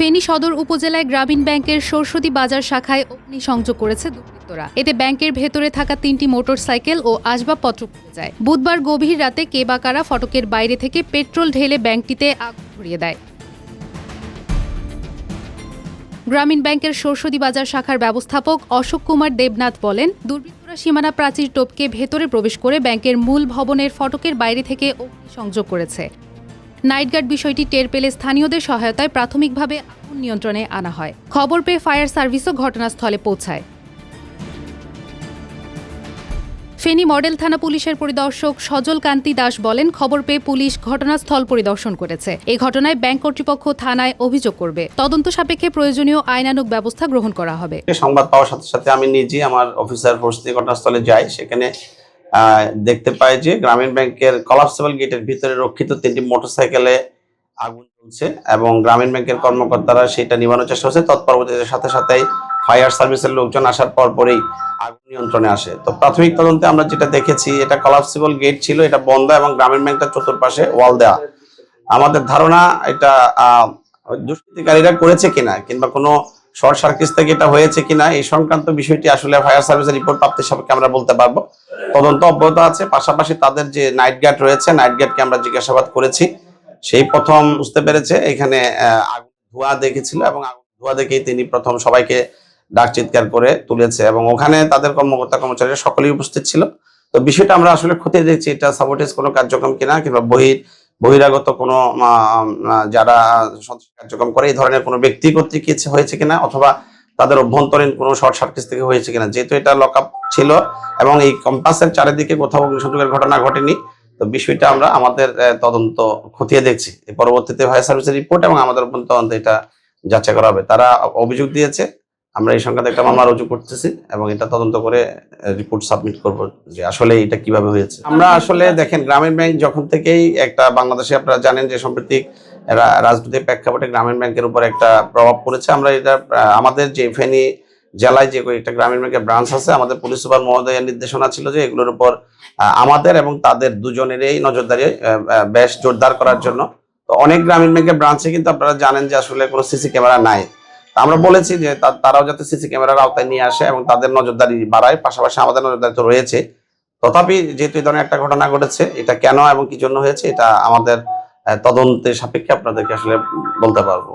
ফেনী সদর উপজেলায় গ্রামীণ ব্যাংকের সরস্বতী বাজার শাখায় অগ্নিসংযোগ করেছে দুর্বৃত্তরা। এতে ব্যাংকের ভেতরে থাকা 3টি মোটরসাইকেল ও আসবাবপত্র পুড়ে যায়। বুধবার গভীর রাতে কে বা কারা ফটকের বাইরে থেকে পেট্রোল ঢেলে ব্যাংকটিতে আগুন ধরিয়ে দেয়। গ্রামীণ ব্যাংকের সরস্বতী বাজার শাখার ব্যবস্থাপক অশোক কুমার দেবনাথ বলেন, দুর্বৃত্তরা সীমানা প্রাচীর টপকে ভেতরে প্রবেশ করে ব্যাংকের মূল ভবনের ফটকের বাইরে থেকে অগ্নিসংযোগ করেছে। নাইট গার্ড বিষয়টি টের পেলে স্থানীয়দের সহায়তায় প্রাথমিকভাবে আগুন নিয়ন্ত্রণে আনা হয়। খবর পেয়ে ফায়ার সার্ভিসও ঘটনাস্থলে পৌঁছায়। ফেনী মডেল থানা পুলিশের পরিদর্শক সজল কান্তি দাস বলেন, খবর পেয়ে পুলিশ ঘটনাস্থল পরিদর্শন করেছে। এই ঘটনায় ব্যাংক কর্তৃপক্ষ থানায় অভিযোগ করবে। তদন্ত সাপেক্ষে প্রয়োজনীয় আইনানুগ ব্যবস্থা গ্রহণ করা হবে। সংবাদ পাওয়ার সাথে সাথে আমি নিজে আমার অফিসার ফোর্স দিয়ে ঘটনাস্থলে যাই। সেখানে দেখতে পাই যে গ্রামীণ ব্যাংকের কলাপসেবল গেটের ভিতরে রক্ষিত 3টি মোটরসাইকেলে আগুন জ্বলছে এবং গ্রামীণ ব্যাংকের কর্মকর্তারা সেটা নিবানোর চেষ্টা করছে। তৎপরবর্তীতে সাথে সাথেই ফায়ার সার্ভিসের লোকজন আসার পরেই আগুন নিয়ন্ত্রণে আসে। তো প্রাথমিক তদন্তে আমরা যেটা দেখেছি, এটা কলাপসেবল গেট ছিল, এটা বন্ধ এবং গ্রামীণ ব্যাংকটার চতুর্পাশে ওয়াল দেওয়া। আমাদের ধারণা এটা দুষ্কৃতিকারীরা করেছে কিনা কিংবা কোনো শর্ট সার্কিট থেকে এটা হয়েছে কিনা এই সংক্রান্ত বিষয়টি আসলে ফায়ার সার্ভিসের রিপোর্ট প্রাপ্তির সাপেক্ষে আমরা বলতে পারবো। তদন্ত অব্যাহত আছে। পাশাপাশি তাদের যে নাইট গার্ড রয়েছে, নাইট গার্ডকে আমরা জিজ্ঞাসাবাদ করেছি। সেই প্রথম বুঝতে পেরেছে এখানে আগুন ধোঁয়া দেখেছিল এবং আগুন ধোঁয়া দেখেই তিনি প্রথম সবাইকে ডাক চিৎকার করে তুলেছে এবং ওখানে তাদের কর্মকর্তা কর্মচারীরা সকলেই উপস্থিত ছিল। তো বিষয়টা আমরা আসলে খতিয়ে দেখছি এটা সাবোটেজ কোনো কার্যক্রম কিনা কিংবা বহিরাগত কোনো যারা সন্ত্রাসী কার্যক্রম করে এই ধরনের কোনো ব্যক্তি কর্তৃক কিছু হয়েছে কিনা অথবা তাদের অভ্যন্তরীণ কোনো শর্ট সার্কিট থেকে হয়েছে কিনা। যেহেতু এটা লক আপ ছিল এবং এই কম্পাসের চারিদিকে কোথাও অগ্নিসংযোগের ঘটনা ঘটেনি, তো বিষয়টা আমরা আমাদের তদন্ত খতিয়ে দেখছি। পরবর্তীতে ফায়ার সার্ভিসের রিপোর্ট এবং আমাদের তদন্ত এটা যাচাই করা হবে। তারা অভিযোগ দিয়েছে, আমরা এই সংক্রান্ত একটা মামলা রুজু করতেছি এবং এটা তদন্ত করে রিপোর্ট সাবমিট করব যে আসলে এটা কিভাবে হয়েছে। আমরা আসলে দেখেন, গ্রামীণ ব্যাংক যখন থেকেই একটা বাংলাদেশে আপনারা জানেন যে সাম্প্রতিক রাজনৈতিক প্রেক্ষাপটে গ্রামীণ ব্যাংকের উপর একটা প্রভাব পড়েছে। আমরা এটা আমাদের যে ফেনী জেলায় যে একটা গ্রামীণ ব্যাংকের ব্রাঞ্চ আছে, আমাদের পুলিশ সুপার মহোদয়ের নির্দেশনা ছিল যে এগুলোর উপর আমাদের এবং তাদের দুজনেরই নজরদারি বেশ জোরদার করার জন্য। তো অনেক গ্রামীণ ব্যাংকের ব্রাঞ্চে কিন্তু আপনারা জানেন যে আসলে কোনো সিসি ক্যামেরা নাই। আমরা বলেছি যে তারাও যাতে সিসি ক্যামেরার আওতায় নিয়ে আসে এবং তাদের নজরদারি বাড়ায়। পাশাপাশি আমাদের নজরদারি তো রয়েছে। তথাপি যেহেতু এই ধরনের একটা ঘটনা ঘটেছে, এটা কেন এবং কি জন্য হয়েছে এটা আমাদের তদন্তের সাপেক্ষে আপনাদেরকে আসলে বলতে পারবো।